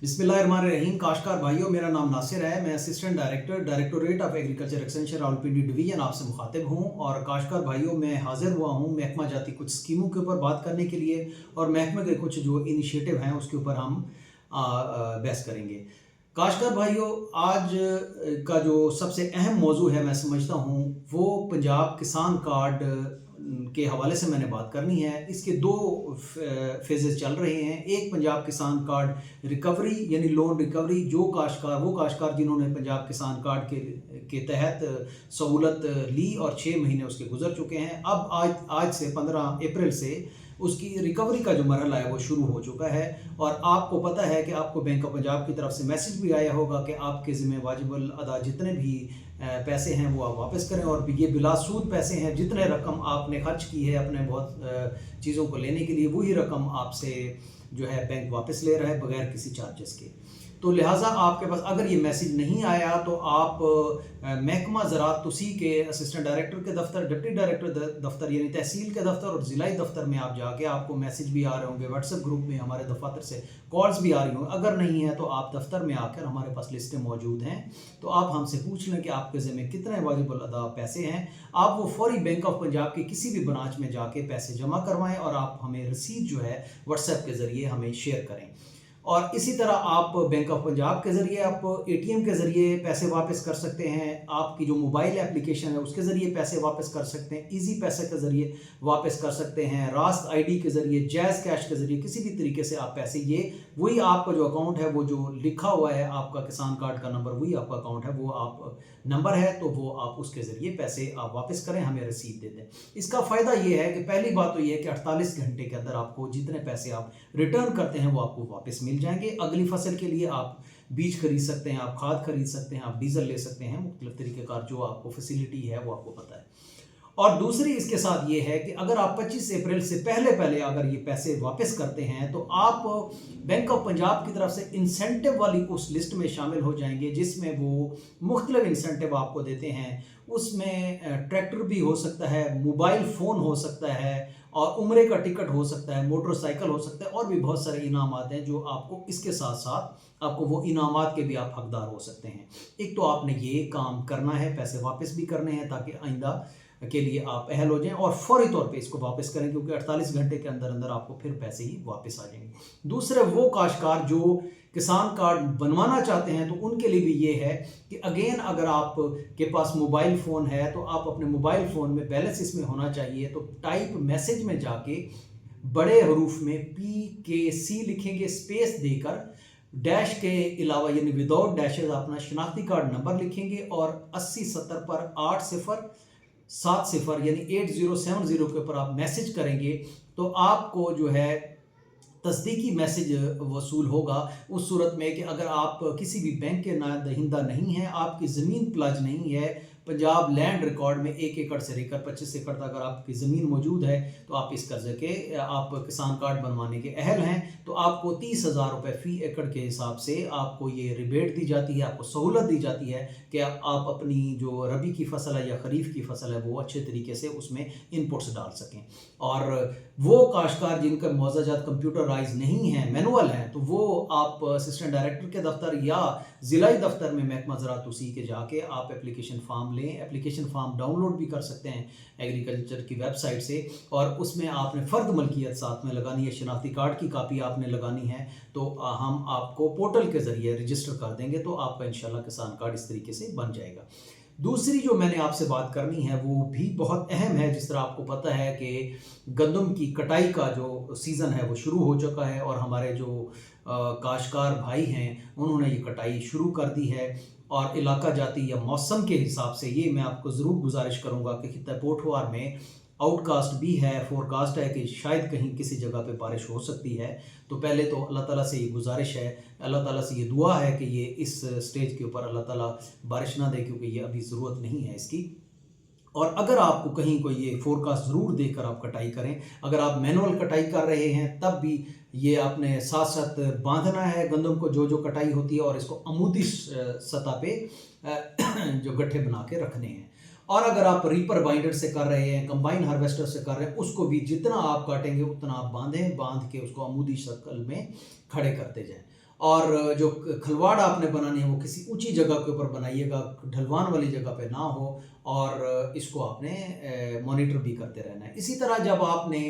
बिस्मिल्लाहिर्रहमानिर्रहीम। काश्तकार भाइयों, मेरा नाम नासिर है। मैं assistant director directorate of agriculture extension Rawalpindi division आपसे मुखातिब हूँ। और काश्तकार भाइयों, मैं हाजिर हुआ हूँ महकमा जाती कुछ स्कीमों के ऊपर बात करने के लिए, और महकमे के कुछ जो इनिशिएटिव हैं उसके ऊपर हम बहस करेंगे। काश्तकार भाइयों, आज का जो सबसे अहम मौजू है, मैं समझता हूँ वो पंजाब किसान कार्ड के हवाले से मैंने बात करनी है। इसके दो फेजेस चल रहे हैं। एक पंजाब किसान कार्ड रिकवरी यानी लोन रिकवरी, जो वो काश्तकार जिन्होंने पंजाब किसान कार्ड के तहत सहूलत ली और 6 महीने उसके गुजर चुके हैं, अब आज से 15 अप्रैल से उसकी रिकवरी का जो मरहला है वो शुरू हो चुका है। और आपको पता है कि आपको बैंक ऑफ पंजाब की तरफ से मैसेज भी आया होगा कि आपके ज़िम्मे वाजिबुल अदा जितने भी पैसे हैं वो आप वापस करें, और ये बिलासूद पैसे हैं। जितने रकम आपने खर्च की है अपने बहुत चीज़ों को लेने के लिए, वही रकम आपसे जो है बैंक वापस ले रहा है बगैर किसी चार्जेस के। तो लिहाजा आपके पास अगर ये मैसेज नहीं आया तो आप महकमा ज़राअत तुसी के असिस्टेंट डायरेक्टर के दफ्तर, डिप्टी डायरेक्टर दफ्तर यानी तहसील के दफ्तर और ज़िलाई दफ्तर में आप जाके, आपको मैसेज भी आ रहे होंगे, व्हाट्सएप ग्रुप में हमारे दफातर से कॉल्स भी आ रही होंगी। अगर नहीं है तो आप दफ्तर में आकर, हमारे पास लिस्टें मौजूद हैं, तो आप हमसे पूछ लें कि आपके ज़िम्मे कितने वाजिबुल अदा पैसे हैं। आप वो फौरी बैंक ऑफ पंजाब के किसी भी ब्रांच में जाके पैसे जमा करवाएं, और आप हमें रसीद जो है व्हाट्सएप के ज़रिए हमें शेयर करें। और इसी तरह आप बैंक ऑफ पंजाब के ज़रिए, आप एटीएम के ज़रिए पैसे वापस कर सकते हैं। आपकी जो मोबाइल एप्लीकेशन है उसके ज़रिए पैसे वापस कर सकते हैं। इजी पैसे के ज़रिए वापस कर सकते हैं। रास्त आईडी के ज़रिए, जैज़ कैश के ज़रिए, किसी भी तरीके से आप पैसे, ये वही आपका जो अकाउंट है, वो जो लिखा हुआ है आपका किसान कार्ड का नंबर, वही आपका अकाउंट है, वो आप नंबर है, तो वो आप उसके ज़रिए पैसे आप वापस करें, हमें रसीद दे दें। इसका फ़ायदा ये है कि पहली बात तो ये है कि 48 घंटे के अंदर आपको जितने पैसे आप रिटर्न करते हैं वो आपको वापस मिल जाएंगे। अगली फसल के लिए आप बीज खरीद सकते हैं, आप खाद खरीद सकते हैं, आप डीजल ले सकते हैं, मुख्तलिफ तरीक़ेकार जो आपको फैसिलिटी है वो आपको पता है। और दूसरी इसके साथ ये है कि अगर आप 25 अप्रैल से पहले अगर ये पैसे वापस करते हैं तो आप बैंक ऑफ पंजाब की तरफ से इंसेंटिव वाली उस लिस्ट में शामिल हो जाएंगे, जिसमें वो मुख्तलिफ इंसेंटिव आपको देते हैं। उसमें ट्रैक्टर भी हो सकता है, मोबाइल फ़ोन हो सकता है, और उम्रे का टिकट हो सकता है, मोटरसाइकिल हो सकता है, और भी बहुत सारे इनामात हैं जो आपको इसके साथ साथ आपको वो इनामात के भी आप हकदार हो सकते हैं। एक तो आपने ये काम करना है, पैसे वापस भी करने हैं ताकि आइंदा के लिए आप अहल हो जाएं, और फौरी तौर पे इसको वापस करें, क्योंकि 48 घंटे के अंदर अंदर आपको फिर पैसे ही वापस आ जाएंगे। दूसरे वो काश्तकार जो किसान कार्ड बनवाना चाहते हैं, तो उनके लिए भी ये है कि अगेन, अगर आप के पास मोबाइल फ़ोन है तो आप अपने मोबाइल फ़ोन में बैलेंस इसमें होना चाहिए। तो टाइप मैसेज में जाके बड़े हरूफ में PKC लिखेंगे, स्पेस देकर डैश के अलावा यानी विदाउट डैशेज अपना शनाख्ती कार्ड नंबर लिखेंगे, और 8070 पर 8070 यानी 8070 के ऊपर आप मैसेज करेंगे, तो आपको जो है तस्दीकी मैसेज वसूल होगा। उस सूरत में कि अगर आप किसी भी बैंक के दहिंदा नहीं हैं, आपकी ज़मीन प्लाज नहीं है, पंजाब लैंड रिकॉर्ड में 1 एकड़ से लेकर 25 एकड़ तक अगर आपकी ज़मीन मौजूद है, तो आप इस कर्जे के, आप किसान कार्ड बनवाने के अहल हैं, तो आपको 30,000 रुपये फ़ी एकड़ के हिसाब से आपको ये रिबेट दी जाती है, आपको सहूलत दी जाती है कि आप अपनी जो रबी की फसल है या खरीफ की फसल है वो अच्छे तरीके से उसमें इनपुट्स डाल सकें। और वो काश्तकार जिनका मुआवजात कंप्यूटराइज नहीं है, मैनुअल हैं, तो वो आप असिस्टेंट डायरेक्टर के दफ्तर या ज़िलाई दफ्तर में महकमा ज़राअत तुसी के जाके आप एप्लीकेशन फार्म लें। एप्लीकेशन फार्म डाउनलोड भी कर सकते हैं एग्रीकल्चर की वेबसाइट से, और उसमें आपने फ़र्द मलकियत साथ में लगानी है, शनाख्ती कार्ड की कापी आपने लगानी है। तो हम आपको पोर्टल के ज़रिए रजिस्टर कर देंगे, तो आपका इंशाल्लाह किसान कार्ड इस तरीके से बन जाएगा। दूसरी जो मैंने आपसे बात करनी है वो भी बहुत अहम है। जिस तरह आपको पता है कि गंदम की कटाई का जो सीज़न है वो शुरू हो चुका है, और हमारे जो काश्तकार भाई हैं उन्होंने ये कटाई शुरू कर दी है। और इलाका जाती या मौसम के हिसाब से, ये मैं आपको ज़रूर गुजारिश करूँगा कि खित्ता पोठवार में आउटकास्ट भी है, फोरकास्ट है कि शायद कहीं किसी जगह पे बारिश हो सकती है। तो पहले तो अल्लाह ताला से ये गुजारिश है, अल्लाह ताला से ये दुआ है कि ये इस स्टेज के ऊपर अल्लाह ताला बारिश ना दे, क्योंकि ये अभी ज़रूरत नहीं है इसकी। और अगर आपको कहीं कोई ये फोरकास्ट ज़रूर देखकर आप कटाई करें। अगर आप मैनुअल कटाई कर रहे हैं तब भी ये आपने साथ साथ बांधना है गंदम को, जो कटाई होती है, और इसको अमूदी सतह पे जो गड्ढे बना के रखने हैं। और अगर आप रीपर बाइंडर से कर रहे हैं, कंबाइन हार्वेस्टर से कर रहे हैं, उसको भी जितना आप काटेंगे उतना आप बांध के उसको अमूदी शक्ल में खड़े करते जाएं। اور جو کھلواڑ آپ نے بنانی ہے وہ کسی اونچی جگہ کے اوپر بنائیے گا، ڈھلوان والی جگہ پہ نہ ہو، اور اس کو آپ نے مانیٹر بھی کرتے رہنا ہے۔ اسی طرح جب آپ نے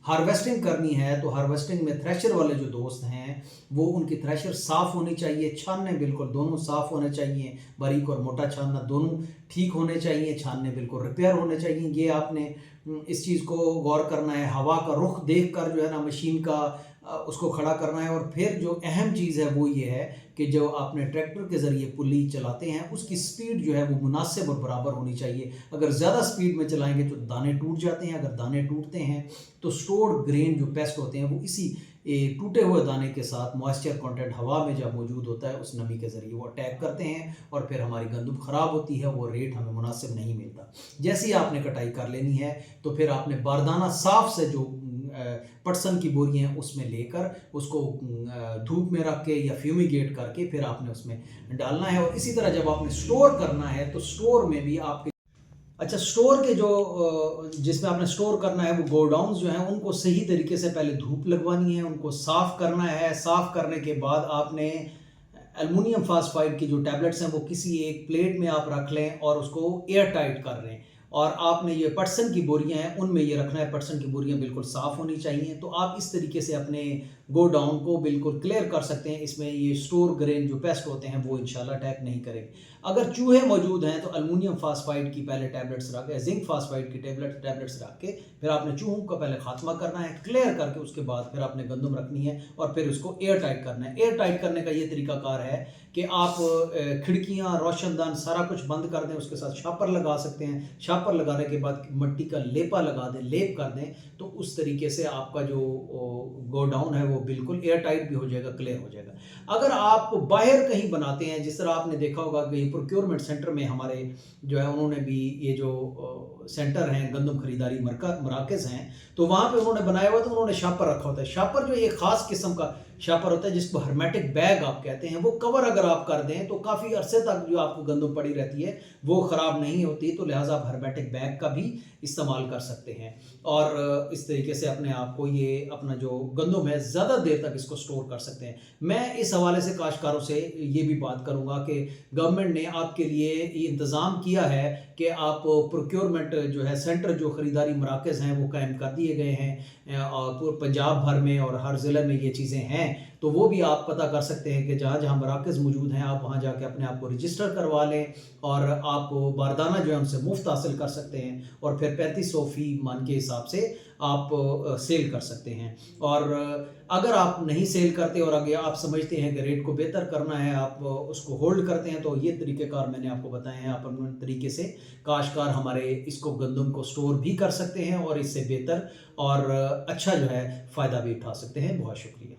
ہارویسٹنگ کرنی ہے تو ہارویسٹنگ میں تھریشر والے جو دوست ہیں وہ ان کی تھریشر صاف ہونی چاہیے، چھاننے بالکل دونوں صاف ہونے چاہیے، باریک اور موٹا چھاننا دونوں ٹھیک ہونے چاہیے، چھاننے بالکل ریپیئر ہونے چاہیے۔ یہ آپ نے اس چیز کو غور کرنا ہے، ہوا کا رخ دیکھ کر جو ہے نا مشین کا اس کو کھڑا کرنا ہے۔ اور پھر جو اہم چیز ہے وہ یہ ہے کہ جو آپ نے ٹریکٹر کے ذریعے پلی چلاتے ہیں اس کی سپیڈ جو ہے وہ مناسب اور برابر ہونی چاہیے۔ اگر زیادہ سپیڈ میں چلائیں گے تو دانے ٹوٹ جاتے ہیں، اگر دانے ٹوٹتے ہیں تو سٹورڈ گرین جو پیسٹ ہوتے ہیں وہ اسی ٹوٹے ہوئے دانے کے ساتھ موئسچر کانٹینٹ ہوا میں جب موجود ہوتا ہے اس نمی کے ذریعے وہ اٹیک کرتے ہیں، اور پھر ہماری گندم خراب ہوتی ہے، وہ ریٹ ہمیں مناسب نہیں ملتا۔ جیسی آپ نے کٹائی کر لینی ہے تو پھر آپ نے باردانہ صاف سے جو پٹسن کی بوری ہیں اس میں لے کر اس کو دھوپ میں رکھ کے یا فیومیگیٹ کر کے پھر آپ نے اس میں ڈالنا ہے۔ اور اسی طرح جب آپ نے سٹور کرنا ہے تو سٹور میں بھی آپ کے سٹور کے جو جس میں آپ نے سٹور کرنا ہے وہ گو ڈاؤنز جو ہیں ان کو صحیح طریقے سے پہلے دھوپ لگوانی ہے، ان کو صاف کرنا ہے۔ صاف کرنے کے بعد آپ نے ایلومینیم فاسفائڈ کی جو ٹیبلٹس ہیں وہ کسی ایک پلیٹ میں آپ رکھ لیں اور اس کو ایئر ٹائٹ کر لیں، اور آپ نے یہ پٹسن کی بوریاں ہیں ان میں یہ رکھنا ہے۔ پٹسن کی بوریاں بالکل صاف ہونی چاہیے، تو آپ اس طریقے سے اپنے گو ڈاؤن کو بالکل کلیئر کر سکتے ہیں۔ اس میں یہ سٹور گرین جو پیسٹ ہوتے ہیں وہ انشاءاللہ اٹیک نہیں کرے گی۔ اگر چوہے موجود ہیں تو ایلومینیم فاسفائڈ کی پہلے ٹیبلٹس رکھ کے، زنک فاسفائڈ کی ٹیبلٹس رکھ کے پھر آپ نے چوہوں کا پہلے خاتمہ کرنا ہے، کلیئر کر کے اس کے بعد پھر آپ نے گندم رکھنی ہے اور پھر اس کو ایئر ٹائٹ کرنا ہے۔ ایئر ٹائٹ کرنے کا یہ طریقہ کار ہے کہ آپ کھڑکیاں، روشن دان سارا کچھ بند کر دیں، اس کے ساتھ شاپر لگا سکتے ہیں، شاپر لگانے کے بعد مٹی کا لیپا لگا دیں، لیپ کر دیں، تو اس طریقے سے آپ کا جو گو ڈاؤن ہے وہ بالکل ایئر ٹائٹ بھی ہو جائے گا، کلیئر ہو جائے گا۔ اگر آپ باہر کہیں بناتے ہیں، جس طرح آپ نے دیکھا ہوگا کہ پروکیورمنٹ سینٹر میں ہمارے جو ہے انہوں نے بھی یہ جو سینٹر ہیں، گندم خریداری مراکز ہیں، تو وہاں پہ انہوں نے بنایا ہوا تو انہوں نے شاپر رکھا ہوتا ہے۔ شاپر جو ایک خاص قسم کا شاپر ہوتا ہے جس کو ہرمیٹک بیگ آپ کہتے ہیں، وہ کور اگر آپ کر دیں تو کافی عرصے تک جو آپ کو گندم پڑی رہتی ہے وہ خراب نہیں ہوتی، تو لہٰذا آپ ہرمیٹک بیگ کا بھی استعمال کر سکتے ہیں، اور اس طریقے سے اپنے آپ کو یہ اپنا جو گندم ہے زیادہ دیر تک اس کو سٹور کر سکتے ہیں۔ میں اس حوالے سے کاشتکاروں سے یہ بھی بات کروں گا کہ گورنمنٹ نے آپ کے لیے یہ انتظام کیا ہے کہ آپ پروکیورمنٹ جو ہے سینٹر، جو خریداری مراکز ہیں وہ قائم کر دیے گئے ہیں پنجاب بھر میں، اور ہر ضلع میں یہ چیزیں ہیں، تو وہ بھی آپ پتہ کر سکتے ہیں کہ جہاں جہاں مراکز موجود ہیں آپ وہاں جا کے اپنے آپ کو رجسٹر کروا لیں، اور آپ باردانہ جو ہے ان سے مفت حاصل کر سکتے ہیں، اور پھر 3500 فی من کے حساب سے آپ سیل کر سکتے ہیں۔ اور اگر آپ نہیں سیل کرتے اور اگر آپ سمجھتے ہیں کہ ریٹ کو بہتر کرنا ہے، آپ اس کو ہولڈ کرتے ہیں، تو یہ طریقہ کار میں نے آپ کو بتائے ہیں۔ آپ اپنے طریقے سے کاشتکار ہمارے اس کو گندم کو سٹور بھی کر سکتے ہیں اور اس سے بہتر اور اچھا جو ہے فائدہ بھی اٹھا سکتے ہیں۔ بہت شکریہ۔